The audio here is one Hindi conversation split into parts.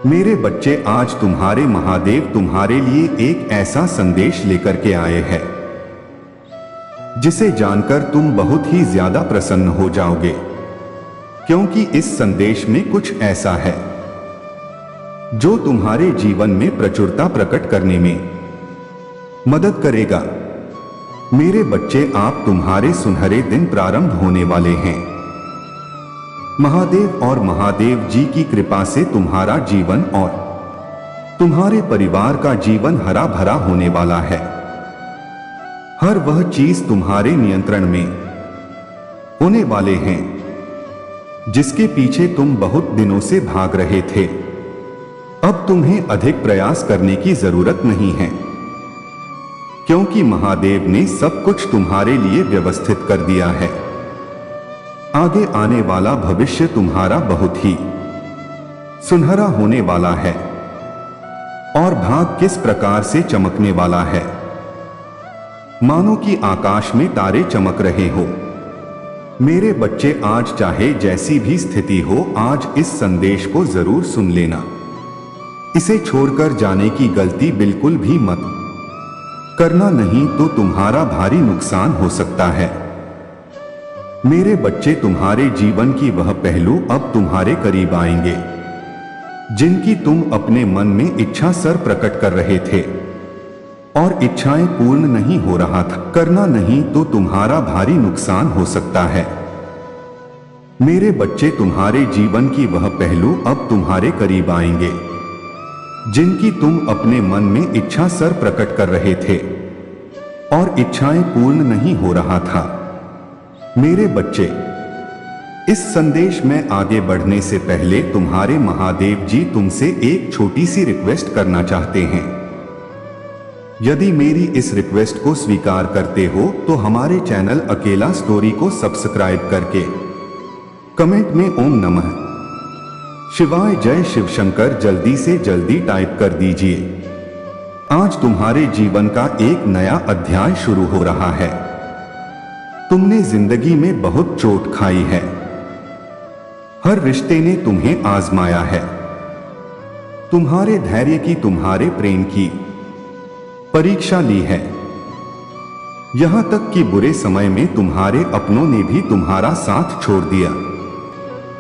मेरे बच्चे, आज तुम्हारे महादेव तुम्हारे लिए एक ऐसा संदेश लेकर के आए हैं जिसे जानकर तुम बहुत ही ज्यादा प्रसन्न हो जाओगे, क्योंकि इस संदेश में कुछ ऐसा है जो तुम्हारे जीवन में प्रचुरता प्रकट करने में मदद करेगा। मेरे बच्चे, आप तुम्हारे सुनहरे दिन प्रारंभ होने वाले हैं। महादेव और महादेव जी की कृपा से तुम्हारा जीवन और तुम्हारे परिवार का जीवन हरा भरा होने वाला है। हर वह चीज तुम्हारे नियंत्रण में होने वाले हैं जिसके पीछे तुम बहुत दिनों से भाग रहे थे। अब तुम्हें अधिक प्रयास करने की जरूरत नहीं है, क्योंकि महादेव ने सब कुछ तुम्हारे लिए व्यवस्थित कर दिया है। आगे आने वाला भविष्य तुम्हारा बहुत ही सुनहरा होने वाला है और भाग किस प्रकार से चमकने वाला है, मानो कि आकाश में तारे चमक रहे हो। मेरे बच्चे, आज चाहे जैसी भी स्थिति हो, आज इस संदेश को जरूर सुन लेना। इसे छोड़कर जाने की गलती बिल्कुल भी मत करना, नहीं तो तुम्हारा भारी नुकसान हो सकता है। मेरे बच्चे, तुम्हारे जीवन की वह पहलू अब तुम्हारे करीब आएंगे जिनकी तुम अपने मन में इच्छा सर प्रकट कर रहे थे और इच्छाएं पूर्ण नहीं हो रहा था। करना नहीं तो तुम्हारा भारी नुकसान हो सकता है। मेरे बच्चे, तुम्हारे जीवन की वह पहलू अब तुम्हारे करीब आएंगे जिनकी तुम अपने मन में इच्छा सर प्रकट कर रहे थे और इच्छाएं पूर्ण नहीं हो रहा था। मेरे बच्चे, इस संदेश में आगे बढ़ने से पहले तुम्हारे महादेव जी तुमसे एक छोटी सी रिक्वेस्ट करना चाहते हैं। यदि मेरी इस रिक्वेस्ट को स्वीकार करते हो तो हमारे चैनल अकेला स्टोरी को सब्सक्राइब करके कमेंट में ओम नमः शिवाय जय शिव शंकर जल्दी से जल्दी टाइप कर दीजिए। आज तुम्हारे जीवन का एक नया अध्याय शुरू हो रहा है। तुमने जिंदगी में बहुत चोट खाई है। हर रिश्ते ने तुम्हें आजमाया है। तुम्हारे धैर्य की, तुम्हारे प्रेम की परीक्षा ली है। यहां तक कि बुरे समय में तुम्हारे अपनों ने भी तुम्हारा साथ छोड़ दिया।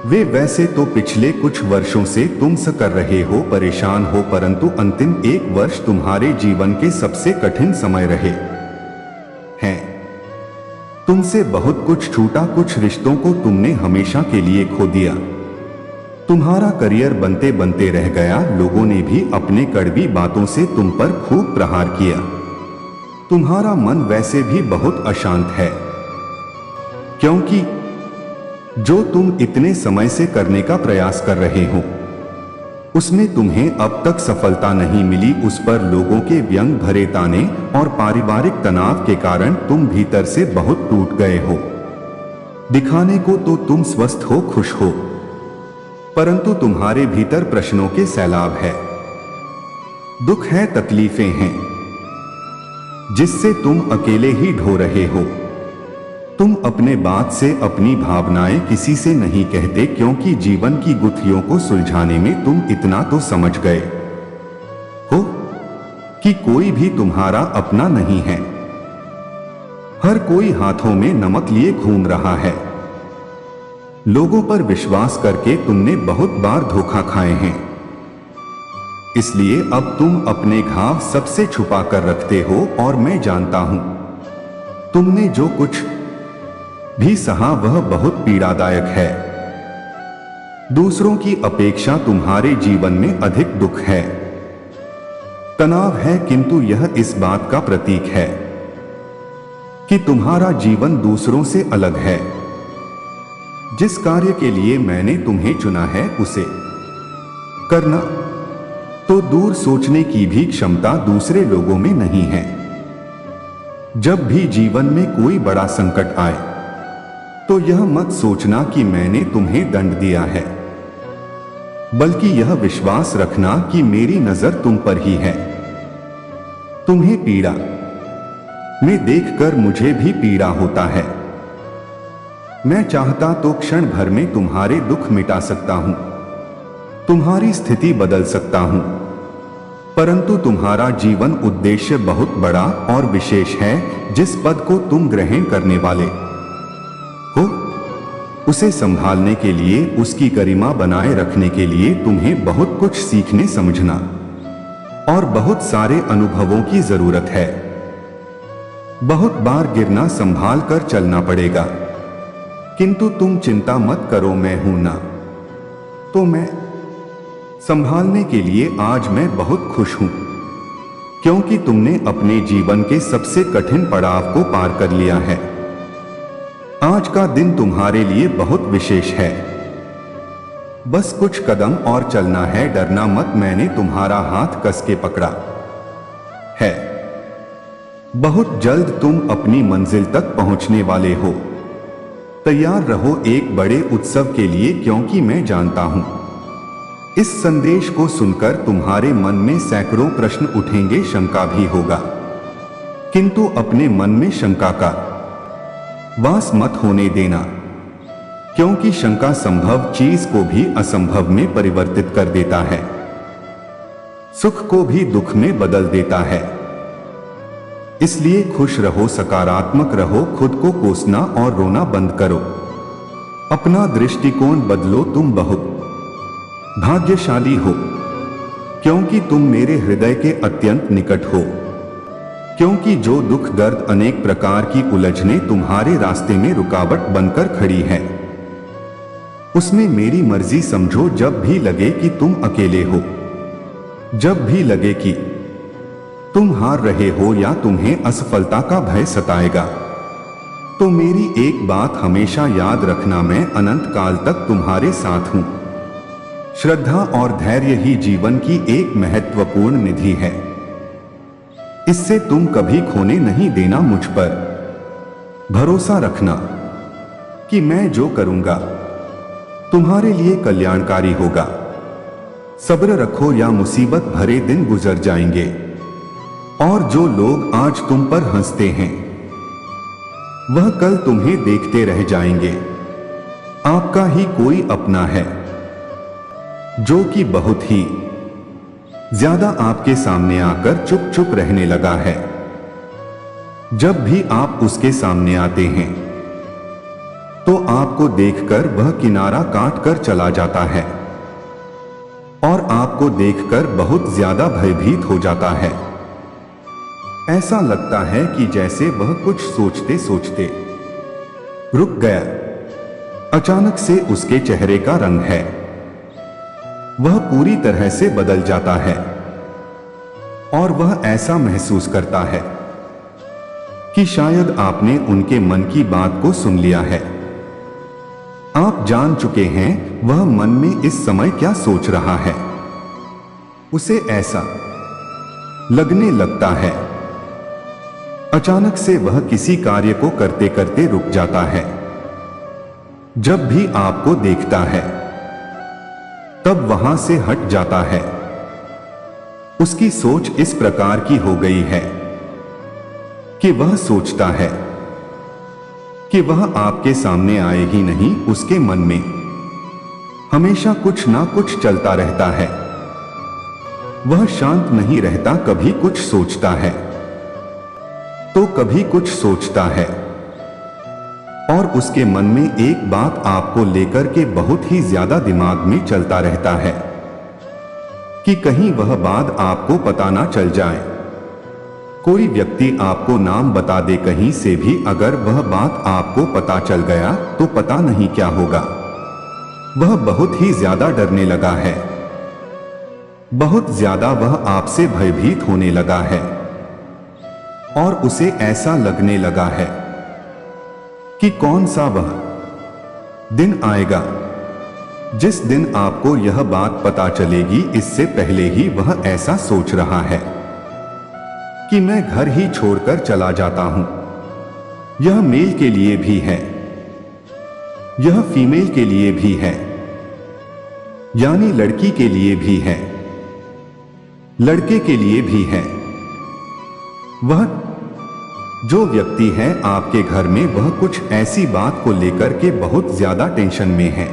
वे वैसे तो पिछले कुछ वर्षों से तुमसे कर रहे हो, परेशान हो, परंतु अंतिम एक वर्ष तुम्हारे जीवन के सबसे कठिन समय रहे हैं। तुमसे बहुत कुछ छूटा, कुछ रिश्तों को तुमने हमेशा के लिए खो दिया। तुम्हारा करियर बनते बनते रह गया। लोगों ने भी अपने कड़वी बातों से तुम पर खूब प्रहार किया। तुम्हारा मन वैसे भी बहुत अशांत है, क्योंकि जो तुम इतने समय से करने का प्रयास कर रहे हो उसमें तुम्हें अब तक सफलता नहीं मिली। उस पर लोगों के व्यंग भरे ताने और पारिवारिक तनाव के कारण तुम भीतर से बहुत टूट गए हो। दिखाने को तो तुम स्वस्थ हो, खुश हो, परंतु तुम्हारे भीतर प्रश्नों के सैलाब है। दुख है, तकलीफें हैं जिससे तुम अकेले ही ढो रहे हो। तुम अपने बात से अपनी भावनाएं किसी से नहीं कहते, क्योंकि जीवन की गुत्थियों को सुलझाने में तुम इतना तो समझ गए हो कि कोई भी तुम्हारा अपना नहीं है। हर कोई हाथों में नमक लिए घूम रहा है। लोगों पर विश्वास करके तुमने बहुत बार धोखा खाए हैं। इसलिए अब तुम अपने घाव सबसे छुपा कर रखते हो और मैं जानता हूं तुमने जो कुछ भी सहा वह बहुत पीड़ादायक है। दूसरों की अपेक्षा तुम्हारे जीवन में अधिक दुख है, तनाव है, किंतु यह इस बात का प्रतीक है कि तुम्हारा जीवन दूसरों से अलग है। जिस कार्य के लिए मैंने तुम्हें चुना है उसे करना तो दूर सोचने की भी क्षमता दूसरे लोगों में नहीं है। जब भी जीवन में कोई बड़ा संकट आए तो यह मत सोचना कि मैंने तुम्हें दंड दिया है, बल्कि यह विश्वास रखना कि मेरी नजर तुम पर ही है। तुम्हें पीड़ा में देखकर मुझे भी पीड़ा होता है। मैं चाहता तो क्षण भर में तुम्हारे दुख मिटा सकता हूं, तुम्हारी स्थिति बदल सकता हूं, परंतु तुम्हारा जीवन उद्देश्य बहुत बड़ा और विशेष है। जिस पद को तुम ग्रहण करने वाले हो, उसे संभालने के लिए, उसकी गरिमा बनाए रखने के लिए तुम्हें बहुत कुछ सीखने, समझना और बहुत सारे अनुभवों की जरूरत है। बहुत बार गिरना, संभाल कर चलना पड़ेगा, किंतु तुम चिंता मत करो, मैं हूं ना, तो मैं संभालने के लिए आज मैं बहुत खुश हूं, क्योंकि तुमने अपने जीवन के सबसे कठिन पड़ाव को पार कर लिया है। आज का दिन तुम्हारे लिए बहुत विशेष है। बस कुछ कदम और चलना है, डरना मत, मैंने तुम्हारा हाथ कस के पकड़ा है। बहुत जल्द तुम अपनी मंजिल तक पहुंचने वाले हो। तैयार रहो एक बड़े उत्सव के लिए, क्योंकि मैं जानता हूं इस संदेश को सुनकर तुम्हारे मन में सैकड़ों प्रश्न उठेंगे, शंका भी होगा, किंतु अपने मन में शंका का वास मत होने देना, क्योंकि शंका संभव चीज को भी असंभव में परिवर्तित कर देता है, सुख को भी दुख में बदल देता है। इसलिए खुश रहो, सकारात्मक रहो, खुद को कोसना और रोना बंद करो, अपना दृष्टिकोण बदलो। तुम बहुत भाग्यशाली हो, क्योंकि तुम मेरे हृदय के अत्यंत निकट हो, क्योंकि जो दुख, दर्द, अनेक प्रकार की उलझने तुम्हारे रास्ते में रुकावट बनकर खड़ी है, उसमें मेरी मर्जी समझो। जब भी लगे कि तुम अकेले हो, जब भी लगे कि तुम हार रहे हो या तुम्हें असफलता का भय सताएगा, तो मेरी एक बात हमेशा याद रखना, मैं अनंत काल तक तुम्हारे साथ हूं। श्रद्धा और धैर्य ही जीवन की एक महत्वपूर्ण निधि है, इससे तुम कभी खोने नहीं देना। मुझ पर भरोसा रखना कि मैं जो करूंगा तुम्हारे लिए कल्याणकारी होगा। सब्र रखो या मुसीबत भरे दिन गुजर जाएंगे, और जो लोग आज तुम पर हंसते हैं वह कल तुम्हें देखते रह जाएंगे। आपका ही कोई अपना है जो कि बहुत ही ज्यादा आपके सामने आकर चुप चुप रहने लगा है। जब भी आप उसके सामने आते हैं तो आपको देखकर वह किनारा काट कर चला जाता है और आपको देखकर बहुत ज्यादा भयभीत हो जाता है। ऐसा लगता है कि जैसे वह कुछ सोचते सोचते रुक गया। अचानक से उसके चेहरे का रंग है वह पूरी तरह से बदल जाता है और वह ऐसा महसूस करता है कि शायद आपने उनके मन की बात को सुन लिया है। आप जान चुके हैं वह मन में इस समय क्या सोच रहा है। उसे ऐसा लगने लगता है अचानक से वह किसी कार्य को करते करते रुक जाता है। जब भी आपको देखता है तब वहां से हट जाता है। उसकी सोच इस प्रकार की हो गई है कि वह सोचता है कि वह आपके सामने आए ही नहीं, उसके मन में हमेशा कुछ ना कुछ चलता रहता है। वह शांत नहीं रहता, कभी कुछ सोचता है तो कभी कुछ सोचता है और उसके मन में एक बात आपको लेकर के बहुत ही ज्यादा दिमाग में चलता रहता है कि कहीं वह बात आपको पता ना चल जाए। कोई व्यक्ति आपको नाम बता दे कहीं से भी, अगर वह बात आपको पता चल गया तो पता नहीं क्या होगा। वह बहुत ही ज्यादा डरने लगा है, बहुत ज्यादा वह आपसे भयभीत होने लगा है और उसे ऐसा लगने लगा है कि कौन सा वह दिन आएगा जिस दिन आपको यह बात पता चलेगी। इससे पहले ही वह ऐसा सोच रहा है कि मैं घर ही छोड़कर चला जाता हूं। यह मेल के लिए भी है, यह फीमेल के लिए भी है, यानी लड़की के लिए भी है, लड़के के लिए भी है। वह जो व्यक्ति है आपके घर में, वह कुछ ऐसी बात को लेकर के बहुत ज्यादा टेंशन में है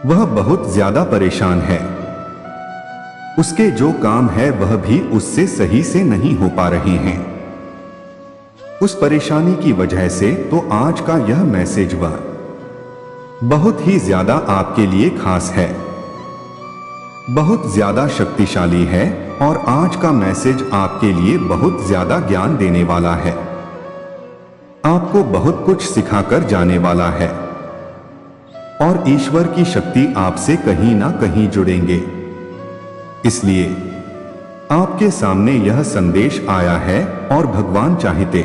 वह बहुत ज्यादा परेशान है। उसके जो काम है वह भी उससे सही से नहीं हो पा रहे हैं। उस परेशानी की वजह से तो आज का यह मैसेज वह बहुत ही ज्यादा आपके लिए खास है, बहुत ज्यादा शक्तिशाली है और आज का मैसेज आपके लिए बहुत ज्यादा ज्ञान देने वाला है, आपको बहुत कुछ सिखाकर जाने वाला है और ईश्वर की शक्ति आपसे कहीं ना कहीं जुड़ेंगे। इसलिए आपके सामने यह संदेश आया है और भगवान चाहते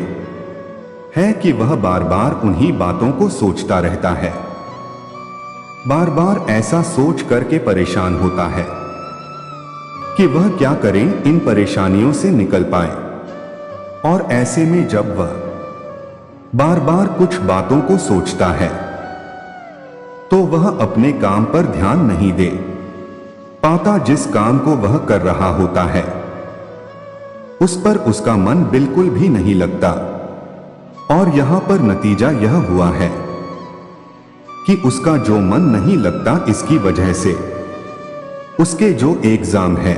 हैं कि वह बार बार उन्हीं बातों को सोचता रहता है, बार बार ऐसा सोच करके परेशान होता है कि वह क्या करें, इन परेशानियों से निकल पाए। और ऐसे में जब वह बार बार कुछ बातों को सोचता है तो वह अपने काम पर ध्यान नहीं दे पाता। जिस काम को वह कर रहा होता है उस पर उसका मन बिल्कुल भी नहीं लगता और यहां पर नतीजा यह हुआ है कि उसका जो मन नहीं लगता, इसकी वजह से उसके जो एग्जाम है,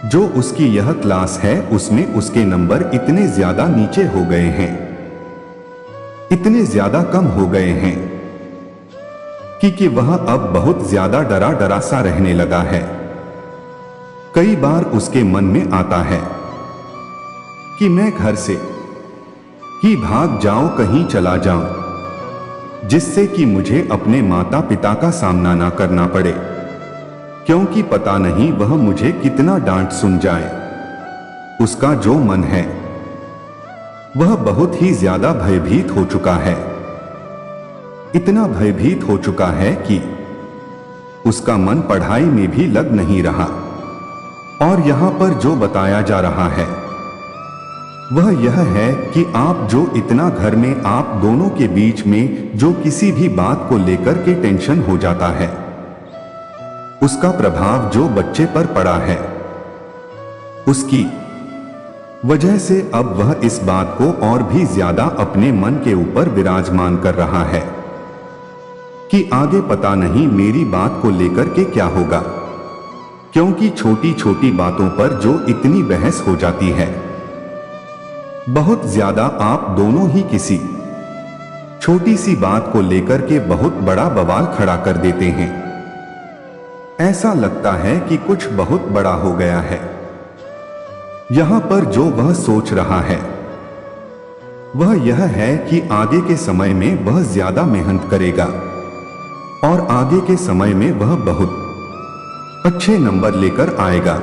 जो उसकी यह क्लास है, उसमें उसके नंबर इतने ज्यादा नीचे हो गए हैं, इतने ज्यादा कम हो गए हैं कि वह अब बहुत ज्यादा डरा डरा सा रहने लगा है। कई बार उसके मन में आता है कि मैं घर से ही भाग जाऊं, कहीं चला जाऊं, जिससे कि मुझे अपने माता पिता का सामना ना करना पड़े, क्योंकि पता नहीं वह मुझे कितना डांट सुन जाए। उसका जो मन है वह बहुत ही ज्यादा भयभीत हो चुका है, इतना भयभीत हो चुका है कि उसका मन पढ़ाई में भी लग नहीं रहा। और यहां पर जो बताया जा रहा है वह यह है कि आप जो इतना घर में आप दोनों के बीच में जो किसी भी बात को लेकर के टेंशन हो जाता है, उसका प्रभाव जो बच्चे पर पड़ा है, उसकी वजह से अब वह इस बात को और भी ज्यादा अपने मन के ऊपर विराजमान कर रहा है कि आगे पता नहीं मेरी बात को लेकर के क्या होगा, क्योंकि छोटी छोटी बातों पर जो इतनी बहस हो जाती है, बहुत ज्यादा आप दोनों ही किसी छोटी सी बात को लेकर के बहुत बड़ा बवाल खड़ा कर देते हैं। ऐसा लगता है कि कुछ बहुत बड़ा हो गया है। यहां पर जो वह सोच रहा है वह यह है कि आगे के समय में वह ज्यादा मेहनत करेगा और आगे के समय में वह बहुत अच्छे नंबर लेकर आएगा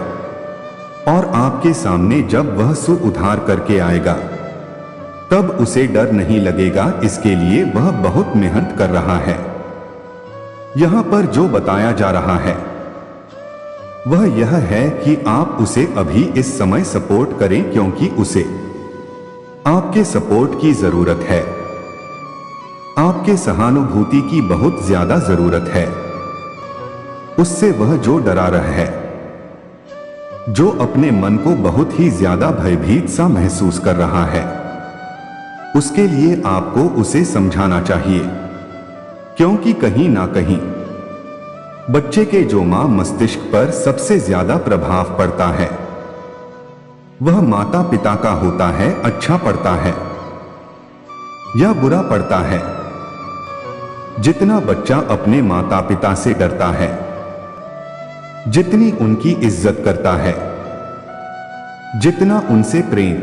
और आपके सामने जब वह सुउधार करके आएगा तब उसे डर नहीं लगेगा। इसके लिए वह बहुत मेहनत कर रहा है। यहां पर जो बताया जा रहा है वह यह है कि आप उसे अभी इस समय सपोर्ट करें, क्योंकि उसे आपके सपोर्ट की जरूरत है, आपके सहानुभूति की बहुत ज्यादा जरूरत है। उससे वह जो डरा रहा है, जो अपने मन को बहुत ही ज्यादा भयभीत सा महसूस कर रहा है, उसके लिए आपको उसे समझाना चाहिए, क्योंकि कहीं ना कहीं बच्चे के जो मां मस्तिष्क पर सबसे ज्यादा प्रभाव पड़ता है वह माता पिता का होता है। अच्छा पड़ता है या बुरा पड़ता है, जितना बच्चा अपने माता पिता से डरता है, जितनी उनकी इज्जत करता है, जितना उनसे प्रेम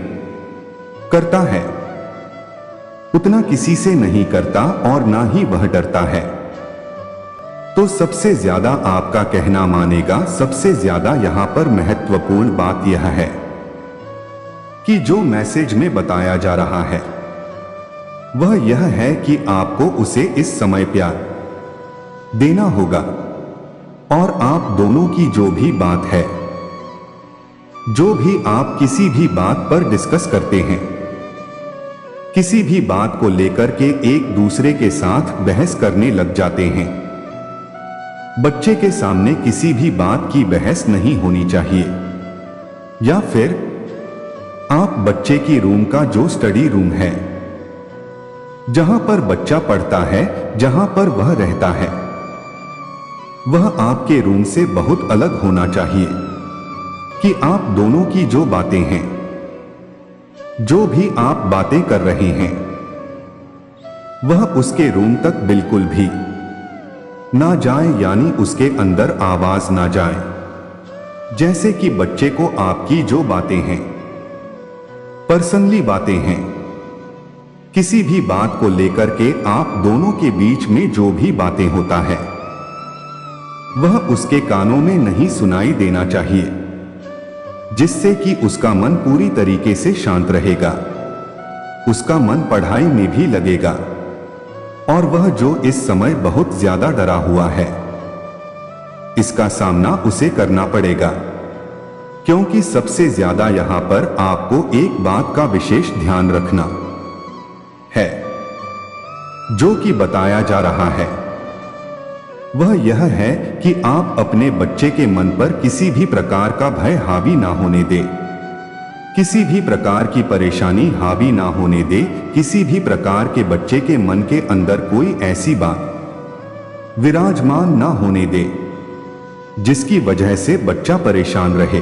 करता है, उतना किसी से नहीं करता और ना ही वह डरता है, तो सबसे ज्यादा आपका कहना मानेगा। सबसे ज्यादा यहां पर महत्वपूर्ण बात यह है कि जो मैसेज में बताया जा रहा है वह यह है कि आपको उसे इस समय प्यार देना होगा और आप दोनों की जो भी बात है, जो भी आप किसी भी बात पर डिस्कस करते हैं, किसी भी बात को लेकर के एक दूसरे के साथ बहस करने लग जाते हैं, बच्चे के सामने किसी भी बात की बहस नहीं होनी चाहिए। या फिर आप बच्चे की रूम का जो स्टडी रूम है, जहां पर बच्चा पढ़ता है, जहां पर वह रहता है, वह आपके रूम से बहुत अलग होना चाहिए कि आप दोनों की जो बातें हैं, जो भी आप बातें कर रहे हैं, वह उसके रूम तक बिल्कुल भी ना जाए, यानी उसके अंदर आवाज ना जाए। जैसे कि बच्चे को आपकी जो बातें हैं, पर्सनली बातें हैं, किसी भी बात को लेकर के आप दोनों के बीच में जो भी बातें होता है, वह उसके कानों में नहीं सुनाई देना चाहिए, जिससे कि उसका मन पूरी तरीके से शांत रहेगा, उसका मन पढ़ाई में भी लगेगा। और वह जो इस समय बहुत ज्यादा डरा हुआ है, इसका सामना उसे करना पड़ेगा, क्योंकि सबसे ज्यादा यहां पर आपको एक बात का विशेष ध्यान रखना है, जो कि बताया जा रहा है वह यह है कि आप अपने बच्चे के मन पर किसी भी प्रकार का भय हावी ना होने दें, किसी भी प्रकार की परेशानी हावी ना होने दे, किसी भी प्रकार के बच्चे के मन के अंदर कोई ऐसी बात विराजमान ना होने दे जिसकी वजह से बच्चा परेशान रहे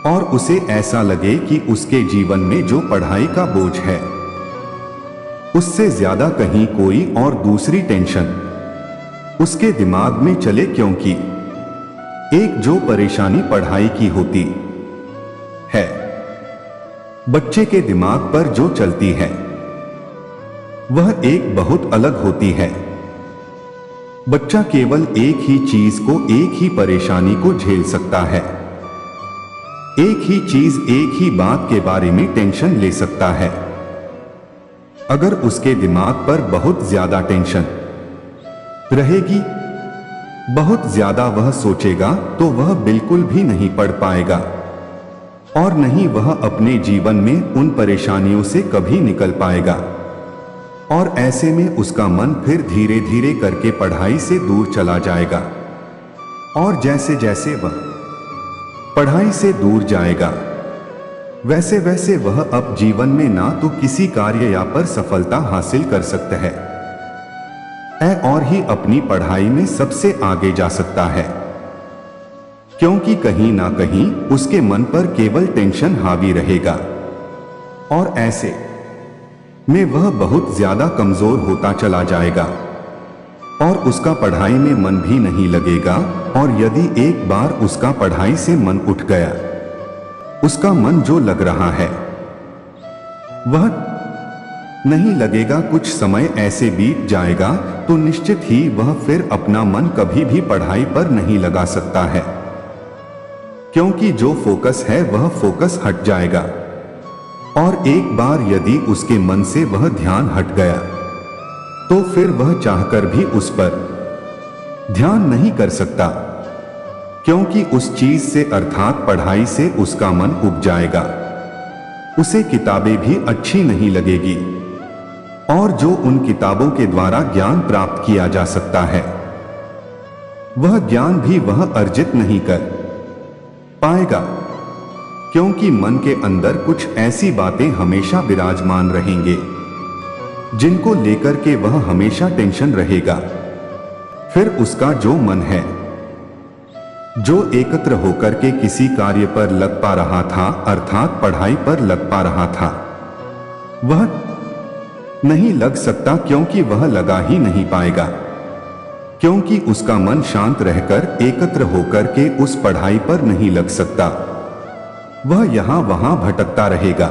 और उसे ऐसा लगे कि उसके जीवन में जो पढ़ाई का बोझ है, उससे ज्यादा कहीं कोई और दूसरी टेंशन उसके दिमाग में चले, क्योंकि एक जो परेशानी पढ़ाई की होती है, बच्चे के दिमाग पर जो चलती है, वह एक बहुत अलग होती है। बच्चा केवल एक ही चीज को, एक ही परेशानी को झेल सकता है, एक ही चीज, एक ही बात के बारे में टेंशन ले सकता है। अगर उसके दिमाग पर बहुत ज्यादा टेंशन रहेगी, बहुत ज्यादा वह सोचेगा, तो वह बिल्कुल भी नहीं पढ़ पाएगा और नहीं वह अपने जीवन में उन परेशानियों से कभी निकल पाएगा। और ऐसे में उसका मन फिर धीरे धीरे करके पढ़ाई से दूर चला जाएगा और जैसे जैसे वह पढ़ाई से दूर जाएगा, वैसे वैसे वह अब जीवन में ना तो किसी कार्य या पर सफलता हासिल कर सकता है और ही अपनी पढ़ाई में सबसे आगे जा सकता है, क्योंकि कहीं ना कहीं उसके मन पर केवल टेंशन हावी रहेगा और ऐसे में वह बहुत ज्यादा कमजोर होता चला जाएगा और उसका पढ़ाई में मन भी नहीं लगेगा। और यदि एक बार उसका पढ़ाई से मन उठ गया, उसका मन जो लग रहा है वह नहीं लगेगा, कुछ समय ऐसे बीत जाएगा तो निश्चित ही वह फिर अपना मन कभी भी पढ़ाई पर नहीं लगा सकता है, क्योंकि जो फोकस है वह फोकस हट जाएगा। और एक बार यदि उसके मन से वह ध्यान हट गया, तो फिर वह चाहकर भी उस पर ध्यान नहीं कर सकता, क्योंकि उस चीज से अर्थात पढ़ाई से उसका मन उब जाएगा, उसे किताबें भी अच्छी नहीं लगेगी और जो उन किताबों के द्वारा ज्ञान प्राप्त किया जा सकता है, वह ज्ञान भी वह अर्जित नहीं कर पाएगा, क्योंकि मन के अंदर कुछ ऐसी बातें हमेशा विराजमान रहेंगे जिनको लेकर के वह हमेशा टेंशन रहेगा। फिर उसका जो मन है, जो एकत्र होकर के किसी कार्य पर लग पा रहा था, अर्थात पढ़ाई पर लग पा रहा था, वह नहीं लग सकता, क्योंकि वह लगा ही नहीं पाएगा, क्योंकि उसका मन शांत रहकर एकत्र होकर के उस पढ़ाई पर नहीं लग सकता। वह यहां वहां भटकता रहेगा,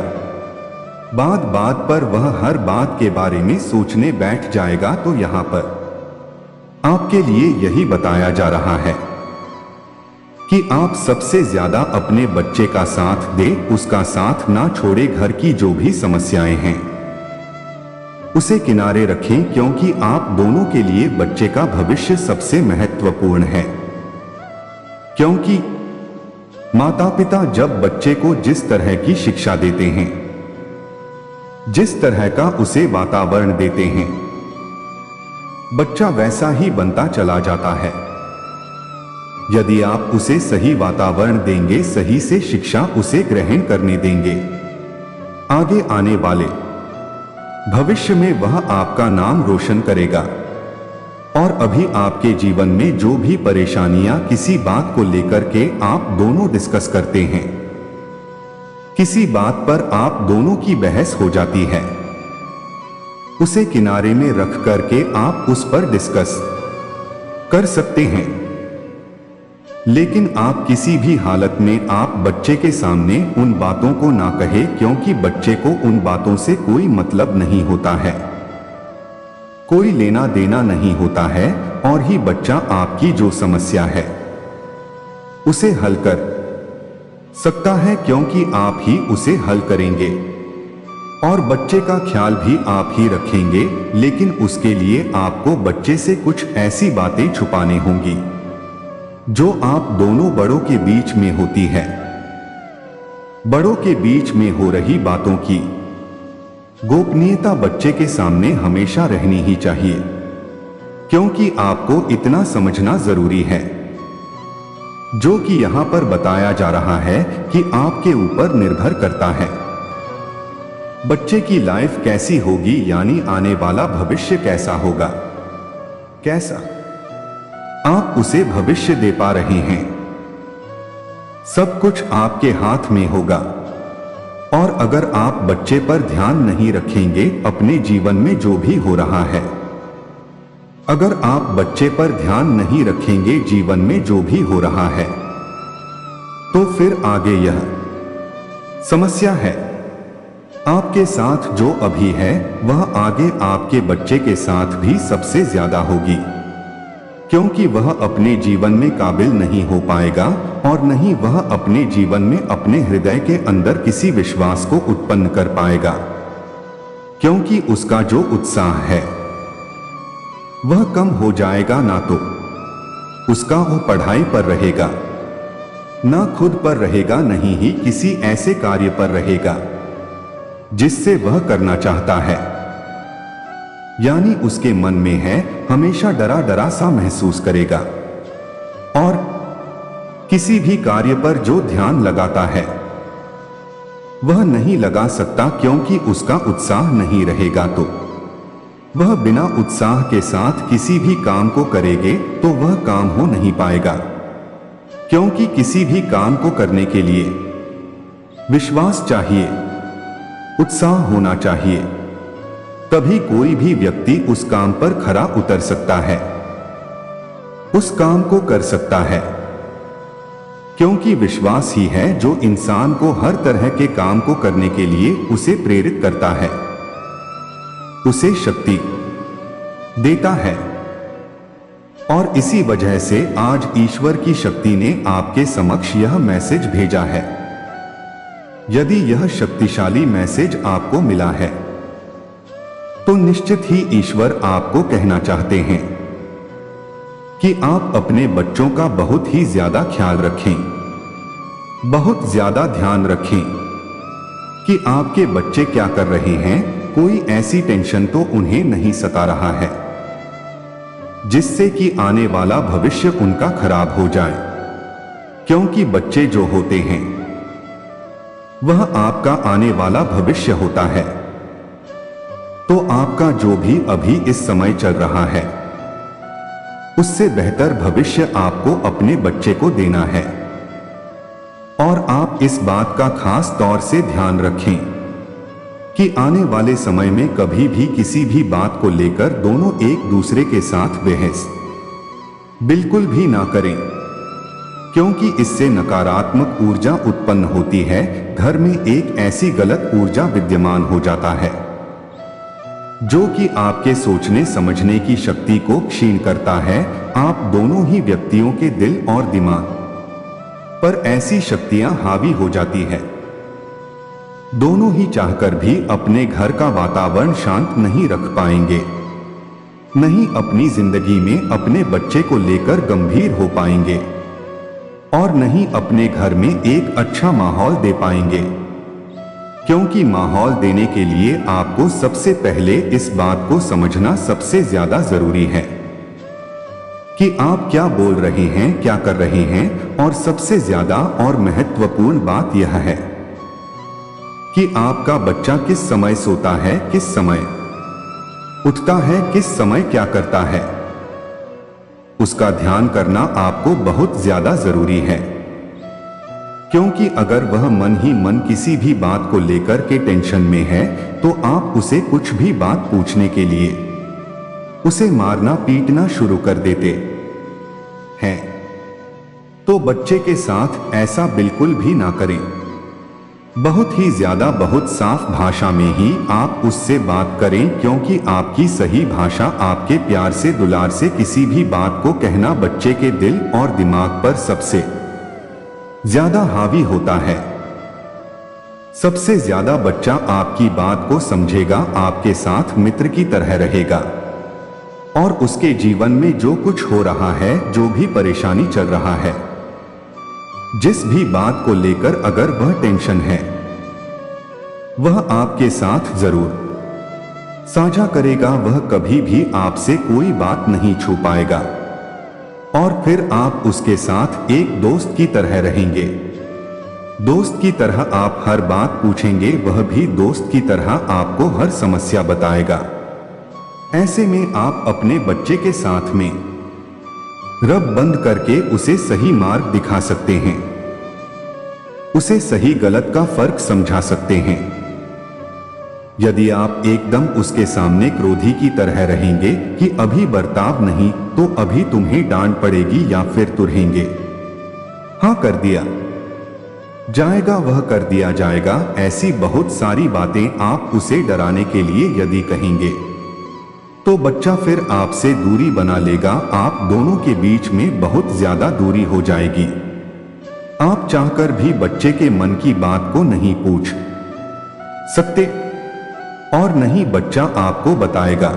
बात बात पर वह हर बात के बारे में सोचने बैठ जाएगा। तो यहां पर आपके लिए यही बताया जा रहा है कि आप सबसे ज्यादा अपने बच्चे का साथ दें, उसका साथ ना छोड़े, घर की जो भी समस्याएं हैं उसे किनारे रखें, क्योंकि आप दोनों के लिए बच्चे का भविष्य सबसे महत्वपूर्ण है। क्योंकि माता पिता जब बच्चे को जिस तरह की शिक्षा देते हैं, जिस तरह का उसे वातावरण देते हैं, बच्चा वैसा ही बनता चला जाता है। यदि आप उसे सही वातावरण देंगे, सही से शिक्षा उसे ग्रहण करने देंगे, आगे आने वाले भविष्य में वह आपका नाम रोशन करेगा और अभी आपके जीवन में जो भी परेशानियां किसी बात को लेकर के आप दोनों डिस्कस करते हैं, किसी बात पर आप दोनों की बहस हो जाती है, उसे किनारे में रख करके आप उस पर डिस्कस कर सकते हैं। लेकिन आप किसी भी हालत में आप बच्चे के सामने उन बातों को ना कहे, क्योंकि बच्चे को उन बातों से कोई मतलब नहीं होता है, कोई लेना देना नहीं होता है, और ही बच्चा आपकी जो समस्या है उसे हल कर सकता है, क्योंकि आप ही उसे हल करेंगे और बच्चे का ख्याल भी आप ही रखेंगे। लेकिन उसके लिए आपको बच्चे से कुछ ऐसी बातें छुपाने होंगी जो आप दोनों बड़ों के बीच में होती है। बड़ों के बीच में हो रही बातों की गोपनीयता बच्चे के सामने हमेशा रहनी ही चाहिए, क्योंकि आपको इतना समझना जरूरी है, जो कि यहां पर बताया जा रहा है कि आपके ऊपर निर्भर करता है बच्चे की लाइफ कैसी होगी, यानी आने वाला भविष्य कैसा होगा, कैसा आप उसे भविष्य दे पा रहे हैं। सब कुछ आपके हाथ में होगा, और अगर आप बच्चे पर ध्यान नहीं रखेंगे अपने जीवन में जो भी हो रहा है, अगर आप बच्चे पर ध्यान नहीं रखेंगे जीवन में जो भी हो रहा है, तो फिर आगे यह समस्या है आपके साथ जो अभी है वह आगे आपके बच्चे के साथ भी सबसे ज्यादा होगी, क्योंकि वह अपने जीवन में काबिल नहीं हो पाएगा और नहीं वह अपने जीवन में अपने हृदय के अंदर किसी विश्वास को उत्पन्न कर पाएगा, क्योंकि उसका जो उत्साह है वह कम हो जाएगा। ना तो उसका वो पढ़ाई पर रहेगा, ना खुद पर रहेगा, नहीं ही किसी ऐसे कार्य पर रहेगा जिससे वह करना चाहता है। यानी उसके मन में है हमेशा डरा डरा सा महसूस करेगा, और किसी भी कार्य पर जो ध्यान लगाता है वह नहीं लगा सकता, क्योंकि उसका उत्साह नहीं रहेगा। तो वह बिना उत्साह के साथ किसी भी काम को करेंगे तो वह काम हो नहीं पाएगा, क्योंकि किसी भी काम को करने के लिए विश्वास चाहिए, उत्साह होना चाहिए, तभी कोई भी व्यक्ति उस काम पर खरा उतर सकता है, उस काम को कर सकता है, क्योंकि विश्वास ही है जो इंसान को हर तरह के काम को करने के लिए उसे प्रेरित करता है, उसे शक्ति देता है। और इसी वजह से आज ईश्वर की शक्ति ने आपके समक्ष यह मैसेज भेजा है। यदि यह शक्तिशाली मैसेज आपको मिला है तो निश्चित ही ईश्वर आपको कहना चाहते हैं कि आप अपने बच्चों का बहुत ही ज्यादा ख्याल रखें, बहुत ज्यादा ध्यान रखें कि आपके बच्चे क्या कर रहे हैं, कोई ऐसी टेंशन तो उन्हें नहीं सता रहा है जिससे कि आने वाला भविष्य उनका खराब हो जाए, क्योंकि बच्चे जो होते हैं वह आपका आने वाला भविष्य होता है। तो आपका जो भी अभी इस समय चल रहा है उससे बेहतर भविष्य आपको अपने बच्चे को देना है, और आप इस बात का खास तौर से ध्यान रखें कि आने वाले समय में कभी भी किसी भी बात को लेकर दोनों एक दूसरे के साथ बहस बिल्कुल भी ना करें, क्योंकि इससे नकारात्मक ऊर्जा उत्पन्न होती है, घर में एक ऐसी गलत ऊर्जा विद्यमान हो जाता है जो कि आपके सोचने समझने की शक्ति को क्षीण करता है। आप दोनों ही व्यक्तियों के दिल और दिमाग पर ऐसी शक्तियां हावी हो जाती है, दोनों ही चाहकर भी अपने घर का वातावरण शांत नहीं रख पाएंगे, नहीं अपनी जिंदगी में अपने बच्चे को लेकर गंभीर हो पाएंगे, और नहीं अपने घर में एक अच्छा माहौल दे पाएंगे। क्योंकि माहौल देने के लिए आपको सबसे पहले इस बात को समझना सबसे ज्यादा जरूरी है कि आप क्या बोल रहे हैं, क्या कर रहे हैं, और सबसे ज्यादा और महत्वपूर्ण बात यह है कि आपका बच्चा किस समय सोता है, किस समय उठता है, किस समय क्या करता है, उसका ध्यान करना आपको बहुत ज्यादा जरूरी है, क्योंकि अगर वह मन ही मन किसी भी बात को लेकर के टेंशन में है तो आप उसे कुछ भी बात पूछने के लिए उसे मारना पीटना शुरू कर देते हैं। तो बच्चे के साथ ऐसा बिल्कुल भी ना करें। बहुत ही ज्यादा बहुत साफ भाषा में ही आप उससे बात करें, क्योंकि आपकी सही भाषा आपके प्यार से दुलार से किसी भी बात को कहना बच्चे के दिल और दिमाग पर सबसे ज्यादा हावी होता है। सबसे ज्यादा बच्चा आपकी बात को समझेगा, आपके साथ मित्र की तरह रहेगा और उसके जीवन में जो कुछ हो रहा है, जो भी परेशानी चल रहा है, जिस भी बात को लेकर अगर वह टेंशन है, वह आपके साथ जरूर साझा करेगा। वह कभी भी आपसे कोई बात नहीं छुपाएगा और फिर आप उसके साथ एक दोस्त की तरह रहेंगे। दोस्त की तरह आप हर बात पूछेंगे, वह भी दोस्त की तरह आपको हर समस्या बताएगा। ऐसे में आप अपने बच्चे के साथ में रब बंद करके उसे सही मार्ग दिखा सकते हैं, उसे सही गलत का फर्क समझा सकते हैं। यदि आप एकदम उसके सामने क्रोधी की तरह रहेंगे कि अभी बर्ताव नहीं तो अभी तुम्हें डांट पड़ेगी या फिर तुरहेंगे, हाँ कर दिया जाएगा, वह कर दिया जाएगा, ऐसी बहुत सारी बातें आप उसे डराने के लिए यदि कहेंगे तो बच्चा फिर आपसे दूरी बना लेगा। आप दोनों के बीच में बहुत ज्यादा दूरी हो जाएगी। आप चाहकर भी बच्चे के मन की बात को नहीं पूछ सकते और नहीं बच्चा आपको बताएगा,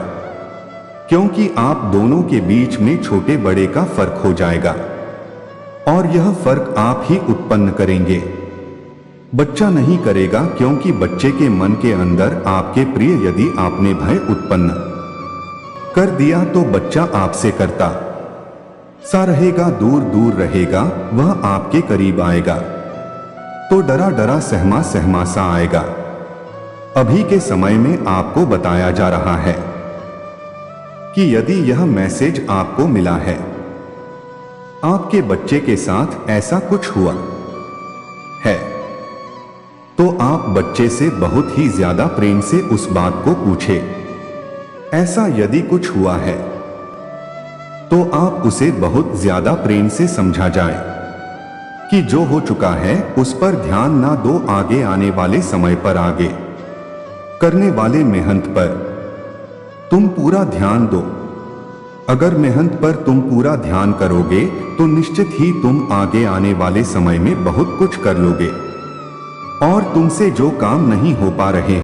क्योंकि आप दोनों के बीच में छोटे बड़े का फर्क हो जाएगा और यह फर्क आप ही उत्पन्न करेंगे, बच्चा नहीं करेगा। क्योंकि बच्चे के मन के अंदर आपके प्रिय यदि आपने भय उत्पन्न कर दिया तो बच्चा आपसे करता सा रहेगा, दूर दूर रहेगा, वह आपके करीब आएगा तो डरा डरा सहमा सहमा सा आएगा। अभी के समय में आपको बताया जा रहा है कि यदि यह मैसेज आपको मिला है, आपके बच्चे के साथ ऐसा कुछ हुआ है, तो आप बच्चे से बहुत ही ज्यादा प्रेम से उस बात को पूछे। ऐसा यदि कुछ हुआ है तो आप उसे बहुत ज्यादा प्रेम से समझा जाए कि जो हो चुका है उस पर ध्यान ना दो, आगे आने वाले समय पर आगे करने वाले मेहनत पर तुम पूरा ध्यान दो। अगर मेहनत पर तुम पूरा ध्यान करोगे तो निश्चित ही तुम आगे आने वाले समय में बहुत कुछ कर लोगे और तुमसे जो काम नहीं हो पा रहे